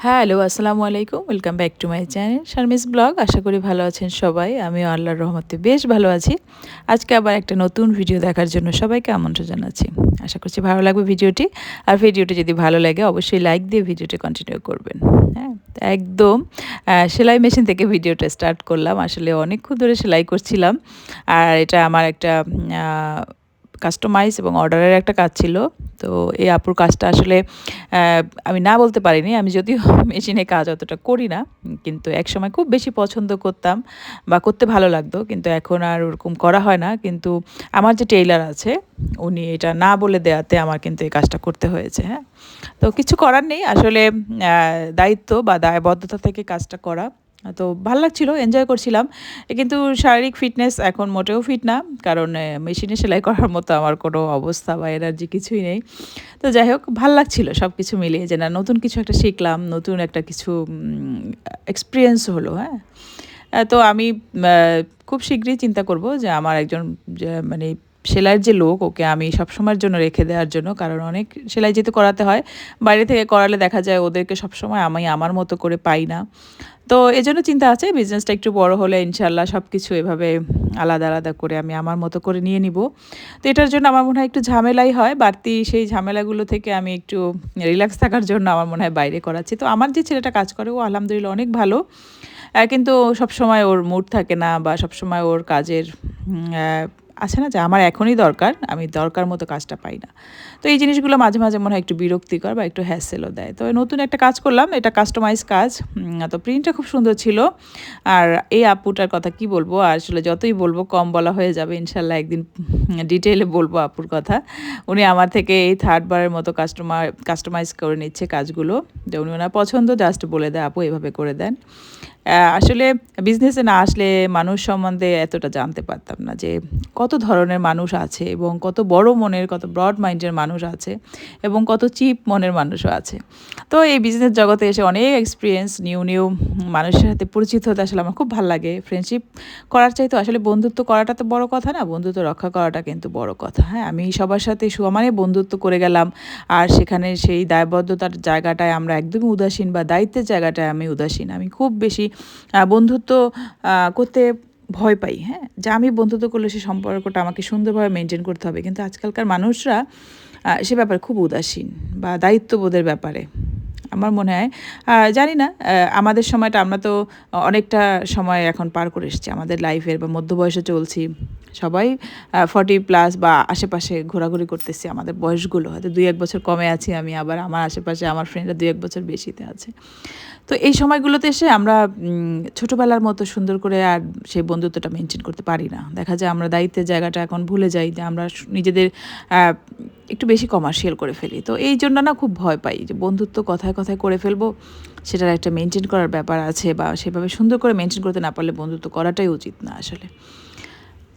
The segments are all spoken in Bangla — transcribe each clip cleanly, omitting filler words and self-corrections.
হ্যালো, আসসালামু আলাইকুম। Welcome back to my channel Sharmi's vlog. আশা করি ভালো আছেন সবাই। আমিও আল্লাহর রহমতে বেশ ভালো আছি। আজকে আবার একটা নতুন ভিডিও দেখার জন্য সবাইকে আমন্ত্রণ জানাচ্ছি। আশা করছি ভালো লাগবে ভিডিওটি। আর ভিডিওটি যদি ভালো লাগে অবশ্যই লাইক দিয়ে ভিডিওটি কন্টিনিউ করবেন। হ্যাঁ? একদম সেলাই মেশিন থেকে ভিডিওটা স্টার্ট করলাম। আসলে অনেকক্ষণ ধরে সেলাই করছিলাম। আর এটা আমার একটা আ কাস্টমাইজ এবং অর্ডারের একটা কাজ ছিল। তো এই আপুর কাজটা আসলে অ্যা আমি না বলতে পারিনি। আমি যদিও মেশিনে কাজ অতটা করি না। কিন্তু একসময় খুব বেশি পছন্দ করতাম বা করতে ভালো লাগতো। কিন্তু এখন আর ওরকম করা হয় না। কিন্তু আমার যে টেইলর আছে, উনি এটা না বলে দেয়াতে আমার কিন্তু এই কাজটা করতে হয়েছে, হ্যাঁ? তো কিছু করার নেই। আসলে দায়িত্ব বা দায়বদ্ধতা থেকে কাজটা করা। তো ভাল লাগছিল, এনজয় করছিলাম। কিন্তু শারীরিক ফিটনেস এখন মোটেও ফিট না। কারণ মেশিনে সেলাই করার মতো আমার কোনো অবস্থা বা এনার্জি কিছুই নেই। তো যাই হোক ভাল লাগছিল সবকিছু মিলিয়ে যে না নতুন কিছু একটা শিখলাম, নতুন একটা কিছু এক্সপেরিয়েন্স হলো, হ্যাঁ? তো আমি আ খুব শীঘ্রই চিন্তা করব যে আমার একজন যে মানে সেলাইয়ের যে লোক ওকে আমি সবসময়ের জন্য রেখে দেওয়ার জন্য। কারণ অনেক সেলাই যেহেতু করাতে হয়, বাইরে থেকে করালে দেখা যায় ওদেরকে সবসময় আমি আমার মতো করে পাই না। তো এজন্য চিন্তা আছে বিজনেসটা একটু বড় হলে ইনশাআল্লাহ সবকিছু এভাবে আলাদা, আলাদা করে আমি আমার মতো করে নিয়ে নিব। তো এটার জন্য আমার মনে হয় একটু ঝামেলাই হয়। বাড়তি সেই ঝামেলাগুলো থেকে আমি একটু রিল্যাক্স থাকার জন্য আমার মনে হয় বাইরে করাচ্ছি। তো আমার যে ছেলেটা কাজ করে ও আলহামদুলিল্লাহ অনেক ভালো। কিন্তু সবসময় ওর মুড থাকে না বা সবসময় ওর কাজের আছে না যে আমার এখনই দরকার, আমি দরকার মতো কাজটা পাই না। তো এই জিনিসগুলো মাঝে, মাঝে মনে হয় একটু বিরক্তিকর বা একটু হ্যাসেলও দেয়। তো নতুন একটা কাজ করলাম, এটা কাস্টমাইজ কাজ। তো প্রিন্টটা খুব সুন্দর ছিল। আর এই আপুটার কথা কি বলবো? আসলে যতই বলবো কম বলা হয়ে যাবে। ইনশাআল্লাহ একদিন ডিটেইলে বলবো আপুর কথা। উনি আমার থেকে এই 3rd বারের মতো কাস্টমাইজ করে নিচ্ছে কাজগুলো। যে উনি ওনার পছন্দ জাস্ট বলে দেয়, "আপু এভাবে করে দেন।" আসলে বিজনেসে না আসলে মানুষ সম্বন্ধে এতটা জানতে পারতাম না যে কত ধরনের মানুষ আছে এবং কত বড় মনের, কত ব্রড মাইন্ডের মানুষ আছে এবং কত চিপ মনের মানুষও আছে। তো এই বিজনেস জগতে এসে অনেক এক্সপেরিয়েন্স, নিউ মানুষের সাথে পরিচিত হতে আসলে আমার খুব ভাল লাগে। ফ্রেন্ডশিপ করার চাইতেও আসলে বন্ধুত্ব করাটা তো বড় কথা না, বন্ধুত্ব রক্ষা করাটা কিন্তু বড় কথা। হ্যাঁ? আমি সবার সাথে সমানে বন্ধুত্ব করে গেলাম। আর সেখানে সেই দায়বদ্ধতার জায়গাটায় আমরা একদমই উদাসীন বা দায়িত্বের জায়গাটায় আমি উদাসীন। আমি খুব বেশি বন্ধুত্ব করতে ভয় পাই, হ্যাঁ? যে আমি বন্ধুত্ব করলে সে সম্পর্কটা আমাকে সুন্দরভাবে মেইনটেইন করতে হবে। কিন্তু আজকালকার মানুষরা সে ব্যাপারে খুব উদাসীন বা দায়িত্ববোধের ব্যাপারে। আমার মনে হয় জানি না আমাদের সময়টা আমরা তো অনেকটা সময় এখন পার করে এসেছি আমাদের লাইফের বা মধ্য বয়সে চলছি। সবাই 40 প্লাস বা আশেপাশে ঘোরাঘুরি করতেছি আমাদের বয়সগুলো। হয়তো ২-১ বছর কমে আছি আমি, আবার আমার আশেপাশে আমার ফ্রেন্ডরা ২-১ বছর বেশিতে আছে। তো এই সময়গুলোতে এসে আমরা ছোটবেলার মতো সুন্দর করে আর সেই বন্ধুত্বটা মেইনটেইন করতে পারি না। দেখা যায় আমরা দায়িত্বের জায়গাটা এখন ভুলে যাই যে আমরা নিজেদের আ একটু বেশি কমার্শিয়াল করে ফেলি। তো এইজন্য না খুব ভয় পাই যে বন্ধুত্ব কথায়, কথায় করে ফেলবো। সেটার একটা মেইনটেইন করার ব্যাপার আছে বা সেভাবে সুন্দর করে মেইনটেইন করতে না পারলে বন্ধুত্ব করাটাই উচিত না আসলে।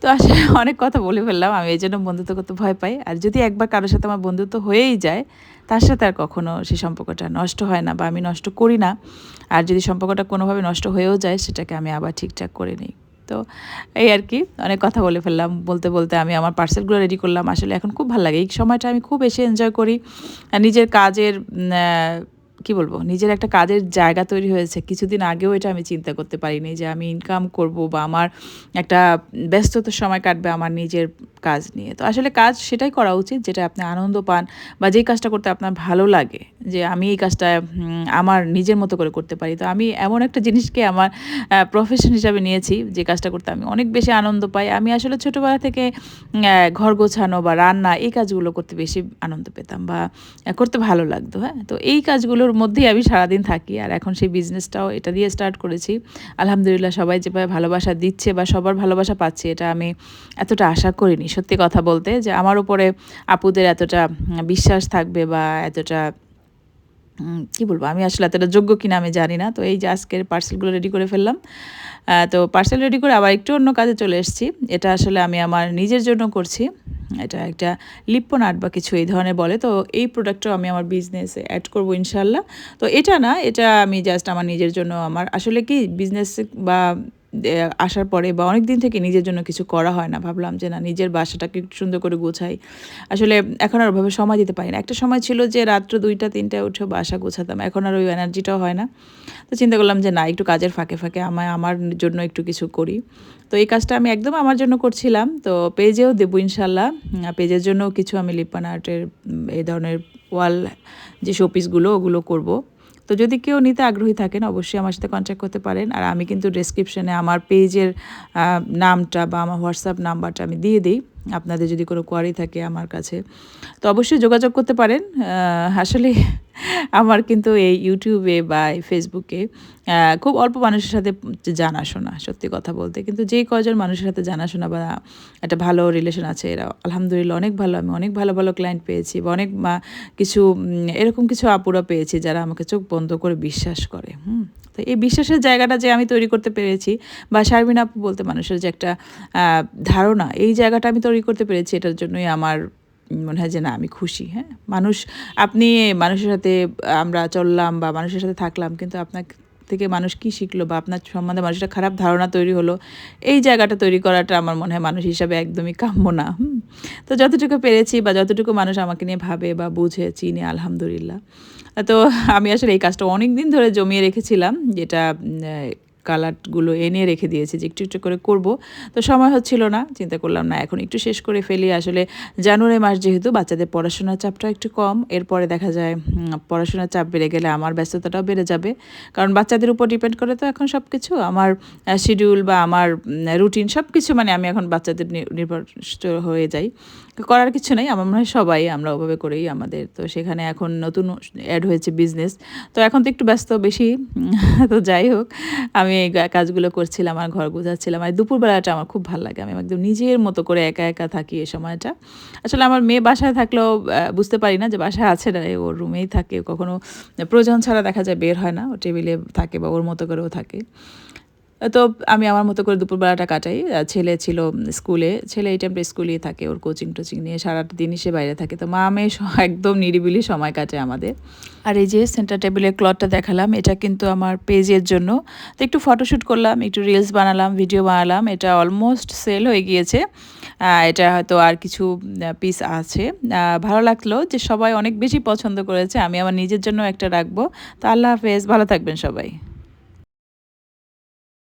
তো আসলে অনেক কথা বলে ফেললাম। আমি এজন্য বন্ধুত্ব করতে ভয় পাই। আর যদি একবার কারো সাথে আমার বন্ধুত্ব হয়েই যায়, তার সাথে আর কখনো সেই সম্পর্কটা নষ্ট হয় না বা আমি নষ্ট করি না। আর যদি সম্পর্কটা কোনোভাবে নষ্ট হয়েও যায়, সেটাকে আমি আবার ঠিকঠাক করে নেই। তো এই আরকি অনেক কথা বলে ফেললাম। বলতে, বলতে আমি আমার পার্সেলগুলো রেডি করলাম। আসলে এখন খুব ভাল লাগে। এই সময়টা আমি খুব বেশি এনজয় করি। নিজের কাজের কি বলবো? নিজের একটা কাজের জায়গা তৈরি হয়েছে। কিছুদিন আগেও এটা আমি চিন্তা করতে পারিনি যে আমি ইনকাম করব বা আমার একটা ব্যস্ততার সময় কাটবে আমার নিজের কাজ নিয়ে। তো আসলে কাজ সেটাই করা উচিত যেটা আপনি আনন্দ পান বা যেই কাজটা করতে আপনার ভালো লাগে। যে আমি এই কাজটা আমার নিজের মতো করে করতে পারি। তো আমি এমন একটা জিনিসকে আমার প্রফেশন হিসাবে নিয়েছি যে কাজটা করতে আমি অনেক বেশি আনন্দ পাই। আমি আসলে ছোটবেলা থেকে ঘর গোছানো বা রান্না এই কাজগুলো করতে বেশি আনন্দ পেতাম বা করতে ভালো লাগতো, হ্যাঁ? তো এই কাজগুলোর মধ্যেই আমি সারাদিন থাকি। আর এখন সেই বিজনেসটাও এটা দিয়ে স্টার্ট করেছি। আলহামদুলিল্লাহ সবাই যেভাবে ভালোবাসা দিচ্ছে বা সবার ভালোবাসা পাচ্ছি এটা আমি এতটা আশা করিনি। সত্যি কথা বলতে যে আমার উপরে আপুদের এতটা বিশ্বাস থাকবে বা এতটা কি বলবো? আমি আসলে এতটা যোগ্য কিনা আমি জানি না। তো এই যে আজকের পার্সেলগুলো রেডি করে ফেললাম। তো পার্সেল রেডি করে আবার একটু অন্য কাজে চলে এসেছি। এটা আসলে আমি আমার নিজের জন্য করছি। এটা একটা লিপ্পন আর্ট বা কিছু এই ধরনের বলে। তো এই প্রোডাক্টটাও আমি আমার বিজনেসে এড করব ইনশাআল্লাহ। তো এটা না, এটা আমি জাস্ট আমার নিজের জন্য আমার আসলে কি বিজনেস বা আসার পরে বা অনেক দিন থেকে নিজের জন্য কিছু করা হয় না। ভাবলাম যে না, নিজের বাসাটাকে একটু সুন্দর করে গোছাই। আসলে এখন আর ওভাবে সময় দিতে পারি না। একটা সময় ছিল যে রাত্র ২টা ৩টায় উঠে বাসা গোছাতাম, এখন আর ওই এনার্জিটাও হয় না। তো চিন্তা করলাম যে না, একটু কাজের ফাঁকে ফাঁকে আমার জন্য একটু কিছু করি। তো এই কাজটা আমি একদম আমার জন্য করছিলাম, তো পেজেও দেবো ইনশাল্লাহ। পেজের জন্য কিছু আমি লিপান আর্টের এই ধরনের ওয়াল যে শোপিসগুলো ওগুলো করব। তো যদি কেউ নিতে আগ্রহী থাকেন অবশ্যই আমার সাথে কন্ট্যাক্ট করতে পারেন। আর আমি কিন্তু ডেসক্রিপশনে আমার পেজের নামটা বা আমার হোয়াটসঅ্যাপ নাম্বারটা আমি দিয়ে দিই, আপনাদের যদি কোনো কোয়ারি থাকে আমার কাছে তো অবশ্যই যোগাযোগ করতে পারেন। আসলে আমার কিন্তু এই ইউটিউবে বা এই ফেসবুকে খুব অল্প মানুষের সাথে জানাশোনা, সত্যি কথা বলতে। কিন্তু যেই কজন মানুষের সাথে জানাশোনা বা একটা ভালো রিলেশন আছে, এরা আলহামদুলিল্লাহ অনেক ভালো। আমি অনেক ভালো ভালো ক্লায়েন্ট পেয়েছি বা অনেক কিছু এরকম কিছু আপুরা পেয়েছি যারা আমাকে চোখ বন্ধ করে বিশ্বাস করে। তো এই বিশ্বাসের জায়গাটা যে আমি তৈরি করতে পেরেছি, বা শারমিন আপু বলতে মানুষের যে একটা ধারণা, এই জায়গাটা আমি তৈরি করতে পেরেছি, এটার জন্যই আমার মনে হয় যে না, আমি খুশি। হ্যাঁ, আপনি মানুষের সাথে আমরা চললাম বা মানুষের সাথে থাকলাম, কিন্তু আপনার থেকে মানুষ কি শিখলো বা আপনার সম্বন্ধে মানুষের খারাপ ধারণা তৈরি হলো, এই জায়গাটা তৈরি করাটা আমার মনে হয় মানুষ হিসাবে একদমই কাম্য না। তো যতটুকু পেরেছি বা যতটুকু মানুষ আমাকে নিয়ে ভাবে বা বুঝে চিনে, আলহামদুলিল্লাহ। তো আমি আসলে এই কাজটা অনেক দিন ধরে জমিয়ে রেখেছিলাম, যেটা কালারগুলো এনে রেখে দিয়েছি যে একটু একটু করে করব। তো সময় হচ্ছিল না, চিন্তা করলাম না, এখন একটু শেষ করে ফেলি। আসলে জানুয়ারি মাস যেহেতু, বাচ্চাদের পড়াশোনার চাপটা একটু কম, এরপরে দেখা যায় পড়াশোনার চাপ বেড়ে গেলে আমার ব্যস্ততাটাও বেড়ে যাবে। কারণ বাচ্চাদের উপর ডিপেন্ড করে তো এখন সব কিছু, আমার শিডিউল বা আমার রুটিন সব কিছু, মানে আমি এখন বাচ্চাদের নির্ভরশীল হয়ে যাই। করার কিছু নেই, আমার মনে হয় সবাই আমরা ওভাবে করেই আমাদের। তো সেখানে এখন নতুন অ্যাড হয়েছে বিজনেস, তো এখন তো একটু ব্যস্ত বেশি। তো যাই হোক, আমি এই কাজগুলো করছিলাম আর ঘর গোছাচ্ছিলাম। আর দুপুরবেলাটা আমার খুব ভালো লাগে, আমি একদম নিজের মতো করে একা একা থাকি এই সময়টা। আসলে আমার মেয়ে বাসায় থাকলেও বুঝতে পারি না যে বাসায় আছে না, ওর রুমেই থাকে, কখনো প্রয়োজন ছাড়া দেখা যায় বের হয় না, ও টেবিলে থাকে বা ওর মতো করেও থাকে। তো আমি আমার মতো করে দুপুরবেলাটা কাটাই। ছেলে ছিল স্কুলে, ছেলে এই টাইমটা স্কুলেই থাকে, ওর কোচিং টোচিং নিয়ে সারাটা দিনই সে বাইরে থাকে। তো মা মেয়ে একদম নিরিবিলি সময় কাটে আমাদের। আর এই যে সেন্টার টেবিলের ক্লথটা দেখালাম, এটা কিন্তু আমার পেজের জন্য। তো একটু ফটোশ্যুট করলাম, একটু রিলস বানালাম, ভিডিও বানালাম, এটা অলমোস্ট সেল হয়ে গিয়েছে। এটা হয়তো আর কিছু পিস আছে। ভালো লাগলো যে সবাই অনেক বেশি পছন্দ করেছে, আমি আমার নিজের জন্য একটা রাখবো। তো আল্লাহ হাফেজ, ভালো থাকবেন সবাই।